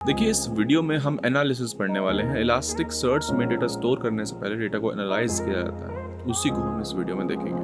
देखिए इस वीडियो में हम एनालिसिस पढ़ने वाले हैं। इलास्टिक सर्च में डेटा स्टोर करने से पहले डेटा को एनालाइज किया जाता है, उसी को हम इस वीडियो में देखेंगे।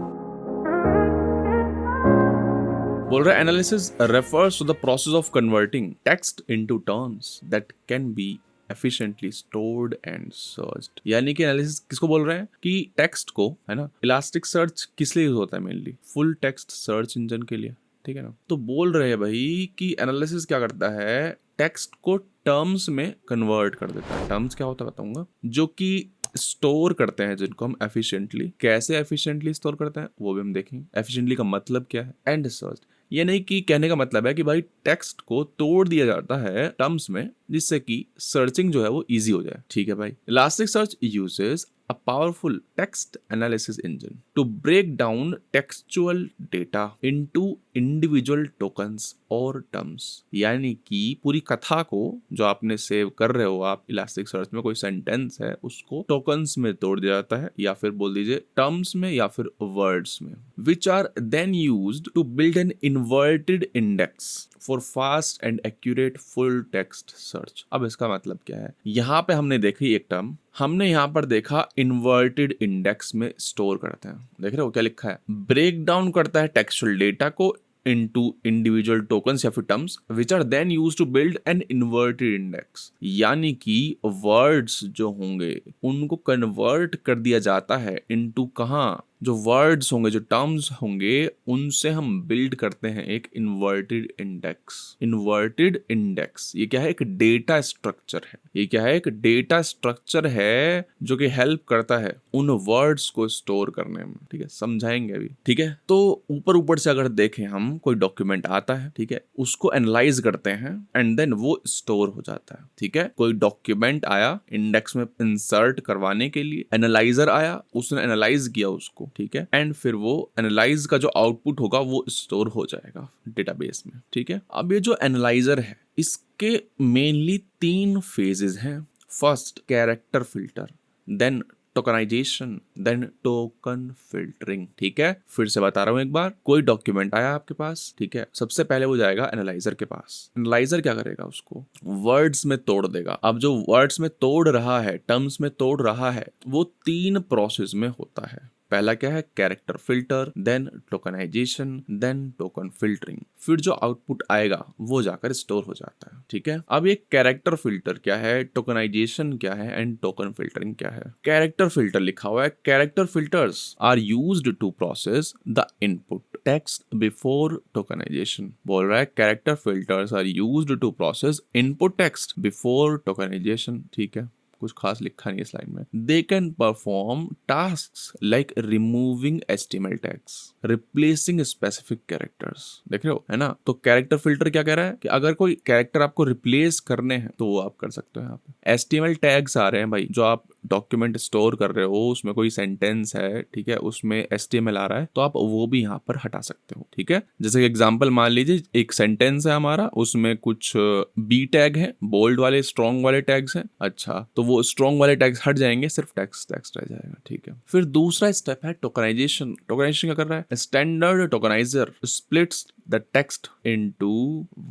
बोल रहा है analysis refers to the process of converting text into terms that can be efficiently stored and searched। यानी कि एनालिसिस किसको बोल रहे हैं कि टेक्स्ट को, है ना, इलास्टिक सर्च किस लिए यूज होता है? Mainly full text search engine के लिए, ठीक है ना। तो बोल रहे हैं भाई कि एनालिसिस क्या करता है, टेक्स्ट को टर्म्स में कन्वर्ट कर देता है। टर्म्स क्या होता है बताऊंगा, जो कि स्टोर करते हैं, जिनको हम एफिशिएंटली, कैसे एफिशिएंटली स्टोर करते हैं वो भी हम देखेंगे। एफिशिएंटली का मतलब क्या है, एंड सर्च। ये नहीं कि कहने का मतलब है कि भाई टेक्स्ट को तोड़ दिया जाता है टर्म्स में, जिससे कि सर्चिंग जो है वो इजी हो जाए, ठीक है भाई। Elastic search uses a powerful text analysis engine to break down textual data into individual tokens और टर्म्स। यानी कि पूरी कथा को जो आपने सेव कर रहे हो आप इलास्टिक सर्च में, कोई सेंटेंस है, उसको टोकन्स में तोड़ दिया जाता है, या फिर बोल दीजिए टर्म्स में या फिर वर्ड्स में, which are then used to build an inverted index for fast and accurate full text search। अब इसका मतलब क्या है, यहाँ पे हमने देखी एक टर्म, हमने यहाँ पर देखा इन्वर्टेड इंडेक्स में स्टोर करते हैं। देख रहे हो क्या लिखा है, ब्रेक डाउन करता है टेक्सचुअल डेटा को into individual tokens या फिर terms which are then used to build an inverted index। यानी कि words जो होंगे उनको कन्वर्ट कर दिया जाता है into कहाँ, जो वर्ड्स होंगे, जो टर्म्स होंगे, उनसे हम बिल्ड करते हैं एक इन्वर्टेड इंडेक्स। इन्वर्टेड इंडेक्स ये क्या है, एक डेटा स्ट्रक्चर है। ये क्या है, एक डेटा स्ट्रक्चर है जो कि हेल्प करता है उन वर्ड्स को स्टोर करने में, ठीक है। समझाएंगे अभी, ठीक है। तो ऊपर ऊपर से अगर देखें हम, कोई डॉक्यूमेंट आता है, ठीक है, उसको एनालाइज करते हैं एंड देन वो स्टोर हो जाता है, ठीक है। कोई डॉक्यूमेंट आया इंडेक्स में इंसर्ट करवाने के लिए, एनालाइजर आया, उसने एनालाइज किया उसको, ठीक है, एंड फिर वो एनालाइज का जो आउटपुट होगा वो स्टोर हो जाएगा डेटाबेस में, ठीक है। अब ये जो एनालाइजर है, इसके मेनली 3 फेजेस हैं। First character filter, then tokenization, then token filtering, ठीक है। फिर से बता रहा हूं एक बार, कोई डॉक्यूमेंट आया आपके पास, ठीक है, सबसे पहले वो जाएगा एनालाइजर के पास। एनालाइजर क्या करेगा, उसको वर्ड्स में तोड़ देगा। अब जो वर्ड्स में तोड़ रहा है, टर्म्स में तोड़ रहा है, वो 3 प्रोसेस में होता है। पहला क्या है, character filter, then tokenization, then token filtering. फिर जो आउटपुट आएगा वो जाकर स्टोर हो जाता है, ठीक है। अब ये कैरेक्टर फिल्टर क्या है, टोकनाइजेशन क्या है, एंड टोकन फिल्टरिंग क्या है। कैरेक्टर फिल्टर लिखा हुआ है, character filters are used to process the input text before tokenization. बोल रहा है character filters are used to process input text before tokenization, ठीक है। कुछ खास लिखा नहीं है स्लाइड में। They can perform tasks like removing HTML tags, replacing specific characters. देख रहे हो, है ना। तो कैरेक्टर फिल्टर क्या कह रहा है कि अगर कोई कैरेक्टर आपको रिप्लेस करने हैं तो वो आप कर सकते हो। यहाँ पे HTML टैग्स आ रहे हैं भाई, जो आप डॉक्यूमेंट स्टोर कर रहे हो, उसमें कोई सेंटेंस है, ठीक है, उसमें HTML आ रहा है, तो आप वो भी यहाँ पर हटा सकते हो, ठीक है। जैसे एग्जाम्पल मान लीजिए, एक सेंटेंस है हमारा, उसमें कुछ बी टैग है, बोल्ड वाले स्ट्रॉन्ग वाले टैग्स हैं, अच्छा, तो वो स्ट्रॉन्ग वाले टैग्स हट जाएंगे, सिर्फ टेक्स्ट रह जाएगा, ठीक है। फिर दूसरा स्टेप है टोकनाइजेशन। टोकनाइजेशन क्या कर रहा है, standard tokeniser splits the text into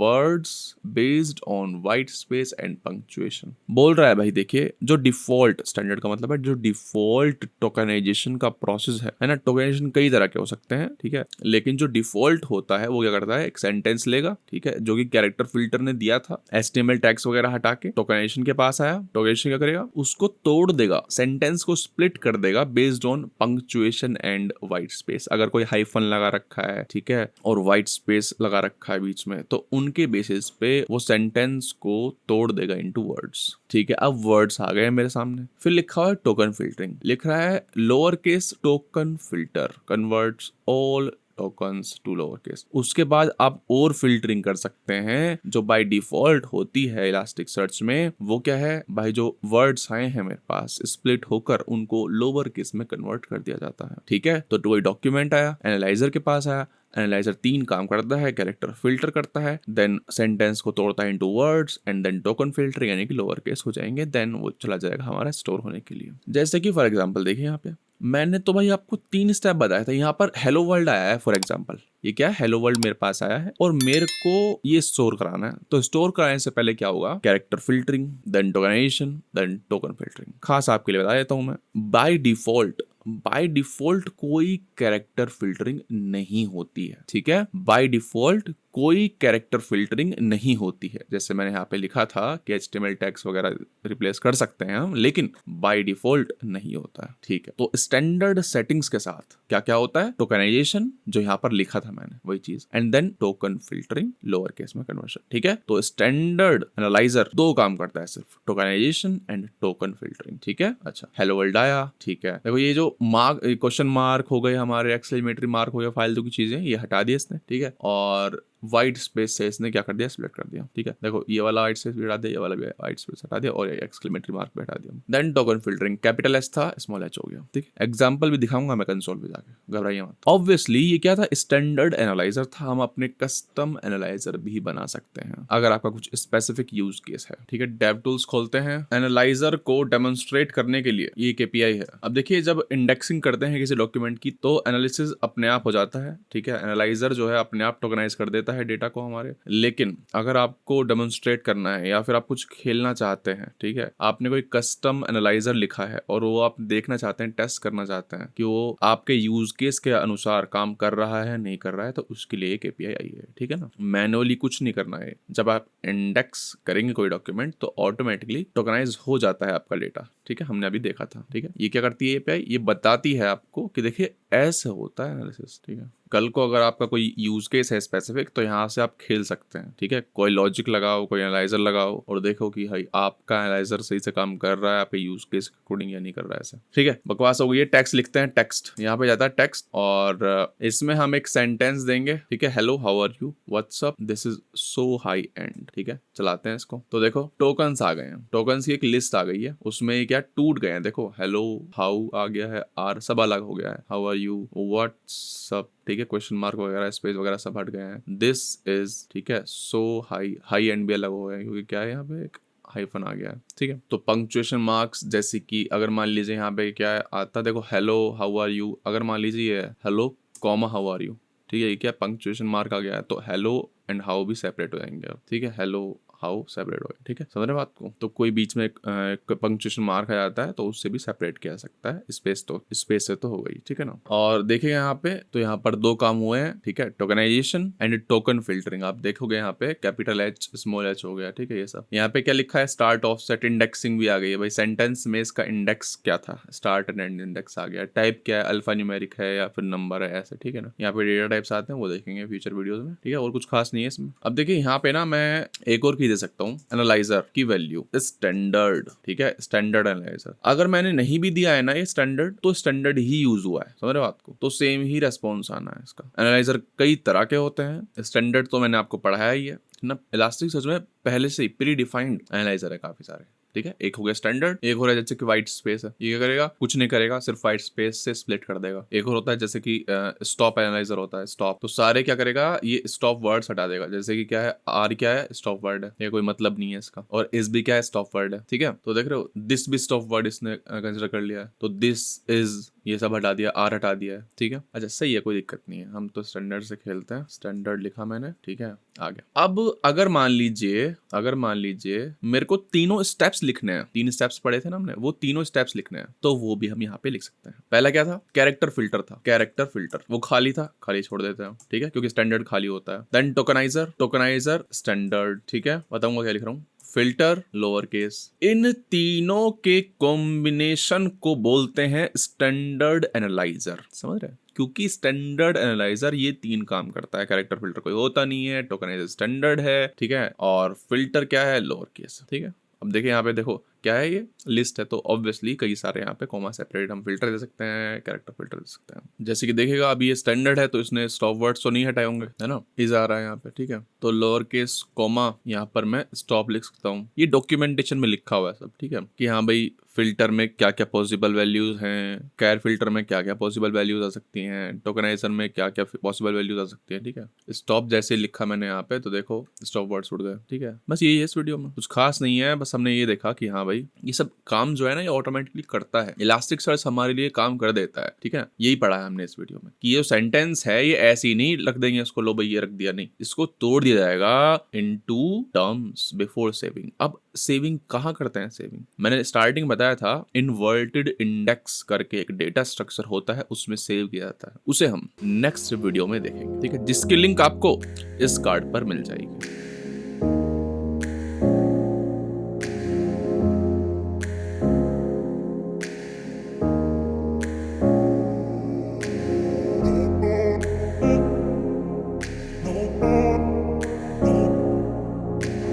words based on white space and punctuation। बोल रहा है भाई, देखिए, जो डिफॉल्ट, स्टैंडर्ड का मतलब है जो डिफॉल्ट टोकनाइजेशन का प्रोसेस है ना। टोकनाइजेशन कई तरह के हो सकते हैं, ठीक है, लेकिन जो डिफॉल्ट होता है वो क्या करता है, एक सेंटेंस लेगा, ठीक है, जो कि कैरेक्टर फिल्टर ने दिया था, HTML टैग्स वगैरह हटा के टोकनाइजेशन के पास आया। टोकनाइजेशन क्या करेगा, उसको तोड़ देगा, सेंटेंस को स्प्लिट कर देगा based on punctuation and white space. अगर कोई हाइफन लगा रखा है, ठीक है, और व्हाइट स्पेस लगा रखा है बीच में, तो उनके बेसिस पे वो सेंटेंस को तोड़ देगा इनटू वर्ड्स, ठीक है। अब वर्ड्स आ गए मेरे सामने। फिर लिखा हुआ है टोकन फिल्टरिंग, लिख रहा है lower case token filter converts all tokens to lower case. उसके बाद आप और फिल्टरिंग कर सकते हैं, जो बाय डिफॉल्ट होती है इलास्टिक सर्च में। वो क्या है भाई, जो वर्ड्स आए हैं मेरे पास स्प्लिट होकर, उनको लोअर केस में कन्वर्ट कर दिया जाता है, ठीक है। तो कोई डॉक्यूमेंट आया, एनालाइजर के पास आया, एनालाइजर 3 काम करता है, कैरेक्टर फिल्टर करता है, देन सेंटेंस को तोड़ता है into words, and then token filter, यानी कि लोअर केस हो जाएंगे, देन वो चला जाएगा हमारा स्टोर होने के लिए। जैसे कि फॉर एग्जांपल देखिए यहाँ पे, मैंने तो भाई आपको 3 स्टेप बताया था। यहाँ पर हेलो वर्ल्ड आया है फॉर एग्जाम्पल, ये क्या है, हेलो वर्ल्ड मेरे पास आया है और मेरे को ये स्टोर कराना है। तो स्टोर कराने से पहले क्या होगा, character filtering, then tokenization, then token filtering. खास आपके लिए बता देता हूं मैं, बाय डिफॉल्ट कोई कैरेक्टर फिल्टरिंग नहीं होती है, ठीक है। बाय डिफॉल्ट कोई कैरेक्टर फिल्टरिंग नहीं होती है। जैसे मैंने यहाँ पे लिखा था कि HTML टैग्स वगैरह रिप्लेस कर सकते हैं हम, लेकिन बाय डिफॉल्ट नहीं होता है, ठीक है। तो स्टैंडर्ड सेटिंग्स के साथ क्या क्या होता है, टोकनाइजेशन जो यहाँ पर लिखा था मैंने वही चीज, and then token filtering lower case में कन्वर्शन, ठीक है। तो स्टैंडर्ड एनालाइजर 2 काम करता है सिर्फ, टोकनाइजेशन एंड टोकन फिल्टरिंग, ठीक है। अच्छा, हेलो वर्ल्ड आया, ठीक है। देखो ये जो मार्क, क्वेश्चन मार्क हो गए हमारे, एक्सक्लेमेटरी मार्क हो गया, फालतू की चीजें ये हटा दी इसने, ठीक है। और वाइट स्पेस से इसने क्या कर दिया, सिलेक्ट कर दिया, ठीक है। देखो ये वाला वाइट स्पेस भी हटा दिया, ये वाला भी वाइट स्पेस हटा दिया और एक्सक्लेमेटरी मार्क भी हटा दिया। Then token filtering, capital S था, स्मॉल एच हो गया, ठीक है। एग्जांपल भी दिखाऊंगा मैं कंसोल पे जाके, घबराइए मत। ऑब्वियसली ये क्या था, स्टैंडर्ड एनालाइजर था, हम अपने कस्टम एनालाइजर भी बना सकते हैं अगर आपका कुछ स्पेसिफिक यूज केस है, ठीक है। डेव टूल्स खोलते हैं, एनालाइजर को डेमोन्स्ट्रेट करने के लिए ये KPI है। अब देखिए जब इंडेक्सिंग करते हैं किसी डॉक्यूमेंट की तो एनालिसिस अपने आप हो जाता है, ठीक है। एनालाइजर जो है अपने आप टोकनाइज कर देता है डेटा को हमारे। लेकिन अगर आपको डेमोन्स्ट्रेट करना है या फिर आप कुछ खेलना चाहते हैं, ठीक है, आपने कोई कस्टम एनालाइजर लिखा है और वो आप देखना चाहते हैं, टेस्ट करना चाहते हैं कि वो आपके यूज केस के अनुसार काम कर रहा है नहीं कर रहा है, तो उसके लिए KPI आई है, ठीक है ना। मैनुअली कुछ नहीं करना है। जब आप इंडेक्स करेंगे कोई डॉक्यूमेंट तो ऑटोमेटिकली टोकनाइज हो जाता है आपका डेटा, ठीक है। हमने अभी देखा था, ठीक है। ये क्या करती है API, ये बताती है आपको कि देखिए ऐसे होता है एनालिसिस, ठीक है। कल को अगर आपका कोई यूज केस है स्पेसिफिक तो यहाँ से आप खेल सकते हैं, ठीक है। कोई लॉजिक लगाओ, कोई एनालाइजर लगाओ और देखो कि भाई आपका एनालाइजर सही से काम कर रहा है आपके यूज केस के अकॉर्डिंग या नहीं कर रहा है, ऐसा, ठीक है। बकवास हो गई है। टेक्स्ट लिखते हैं, टेक्स्ट यहाँ पे जाता है टेक्स्ट और इसमें हम एक सेंटेंस देंगे, ठीक है। Hello how are you, what's up, this is so high and, ठीक है। चलाते हैं इसको तो देखो टोकन्स आ गए हैं, टोकन्स की एक लिस्ट आ गई है, उसमें क्या टूट गए हैं, देखो हेलो हाउ आ गया है, आर सब अलग हो गया है, हाउ आर यू, व्हाट्सअप, ठीक है, क्वेश्चन मार्क वगैरह स्पेस वगैरह सब हट गए हैं, दिस इज, ठीक है, सो हाई, हाई एंड भी अलग हो गया क्योंकि क्या है यहाँ पे एक हाइफन आ गया है, ठीक है। तो पंक्चुएशन मार्क्स जैसे कि अगर मान लीजिए यहाँ पे क्या है आता, देखो हेलो हाउ आर यू, अगर मान लीजिए hello comma how are you, ठीक है, ये क्या पंक्चुएशन मार्क आ गया है तो हेलो एंड हाउ भी सेपरेट हो जाएंगे, ठीक है। हेलो हाउ सेपरेट हो गया, ठीक है, समझ रहे बात को। तो कोई बीच में एक पंक्चुएशन मार्क आ जाता है तो उससे भी सेपरेट किया जा सकता है, स्पेस से तो हो गई, ठीक है ना। और देखिए यहाँ पे तो यहाँ पर 2 काम हुए हैं, ठीक है, टोकनाइजेशन एंड टोकन फिल्टरिंग। आप देखोगे यहाँ पे कैपिटल H स्मॉल h हो गया, ठीक है। ये सब यहाँ पे क्या लिखा है, स्टार्ट ऑफसेट इंडेक्सिंग भी आ गई है भाई। सेंटेंस में इसका इंडेक्स क्या था, स्टार्ट एंड एंड इंडेक्स आ गया। टाइप क्या है, अल्फा न्यूमेरिक है या फिर नंबर है, ऐसे, ठीक है ना। यहाँ पे डेटा टाइप्स आते हैं वो देखेंगे फ्यूचर वीडियोस में, ठीक है। और कुछ खास नहीं है इसमें। अब देखिए यहाँ पे ना मैं एक और की दे सकता हूँ, एनालाइजर की वैल्यू स्टैंडर्ड, ठीक है, स्टैंडर्ड एनालाइजर। अगर मैंने नहीं भी दिया है ना ये स्टैंडर्ड तो स्टैंडर्ड ही यूज हुआ है, समझ रहे हो बात को, तो सेम ही रेस्पॉन्स आना है इसका। एनालाइजर कई तरह के होते हैं, स्टैंडर्ड तो मैंने आपको पढ़ाया ही है ना। इलास्टिकसर्च में पहले से ही प्री डिफाइंड एनालाइजर है काफी सारे, ठीक है। एक हो गया स्टैंडर्ड, एक हो रहा है जैसे कि व्हाइट स्पेस है, ये क्या करेगा, कुछ नहीं करेगा, सिर्फ व्हाइट स्पेस से स्प्लिट कर देगा। एक और होता है जैसे कि स्टॉप एनालाइजर होता है, स्टॉप, तो सारे क्या करेगा, ये स्टॉप वर्ड्स हटा देगा। जैसे कि क्या है, आर क्या है, स्टॉप वर्ड है, ये कोई मतलब नहीं है इसका। और इस भी क्या है, स्टॉप वर्ड है, ठीक है। तो देख रहे हो, दिस भी स्टॉप वर्ड इसने कंसिडर कर लिया है, तो दिस इज ये सब हटा दिया, आर हटा दिया है, ठीक है। अच्छा सही है, कोई दिक्कत नहीं है, हम तो स्टैंडर्ड से खेलते हैं। स्टैंडर्ड लिखा मैंने, ठीक है, आ गया। अब अगर मान लीजिए मेरे को तीनों स्टेप्स लिखने हैं, 3 स्टेप्स पढ़े थे ना हमने, वो तीनों स्टेप्स लिखने हैं, तो वो भी हम यहाँ पे लिख सकते हैं। पहला क्या था, कैरेक्टर फिल्टर था, कैरेक्टर फिल्टर वो खाली था, खाली छोड़ देते हैं, ठीक है, क्योंकि स्टैंडर्ड खाली होता है। देन टोकनाइजर स्टैंडर्ड, ठीक है, बताऊंगा क्या लिख रहा हूँ, फिल्टर लोअर केस। इन तीनों के कॉम्बिनेशन को बोलते हैं स्टैंडर्ड एनालाइजर, समझ रहे हैं, क्योंकि स्टैंडर्ड एनालाइजर ये 3 काम करता है। कैरेक्टर फिल्टर कोई होता नहीं है, टोकनाइजर स्टैंडर्ड है, ठीक है, और फिल्टर क्या है, लोअर केस, ठीक है। अब देखिए यहाँ पे देखो क्या है, ये लिस्ट है तो ऑब्वियसली कई सारे यहाँ पे कॉमा सेपरेट हम फिल्टर दे सकते हैं, कैरेक्टर फिल्टर दे सकते हैं। जैसे कि देखिएगा अभी ये स्टैंडर्ड है तो इसने स्टॉप वर्ड्स तो नहीं हटाए होंगे, है ना, इज आ रहा है यहाँ पे, ठीक है। तो लोअर केस कॉमा यहाँ पर मैं स्टॉप लिख सकता हूँ, ये डॉक्यूमेंटेशन में लिखा हुआ है सब, ठीक है, कि हाँ भाई फिल्टर में क्या क्या पॉसिबल वैल्यूज हैं, कैर फिल्टर में क्या क्या पॉसिबल वैल्यूज आ सकती हैं, टोकनाइजर में क्या क्या पॉसिबल वैल्यूज आ सकती हैं, ठीक है। स्टॉप जैसे लिखा मैंने यहाँ पे तो देखो स्टॉप वर्ड्स उड़ गए, ठीक है। बस यही है इस वीडियो में, कुछ खास नहीं है, बस हमने ये देखा कि हाँ भाई भाई, ये सब काम जो है ना ये ऑटोमेटिकली करता है। इलास्टिक सर्च हमारे लिए काम कर देता है, ठीक है। यही पढ़ा है हमने इस वीडियो में कि ये सेंटेंस है ये ऐसे ही नहीं रख देंगे इसको, लो भाई ये रख दिया, नहीं, इसको तोड़ दिया जाएगा इनटू टर्म्स बिफोर सेविंग। अब सेविंग कहाँ करते हैं? सेविंग मैंने स्टार्टिंग बताया था, इनवर्टेड इंडेक्स करके एक डेटा स्ट्रक्चर होता है, उसमें सेव किया जाता है। उसे हम नेक्स्ट वीडियो में देखेंगे, ठीक है, जिसकी लिंक आपको इस कार्ड पर मिल जाएगी।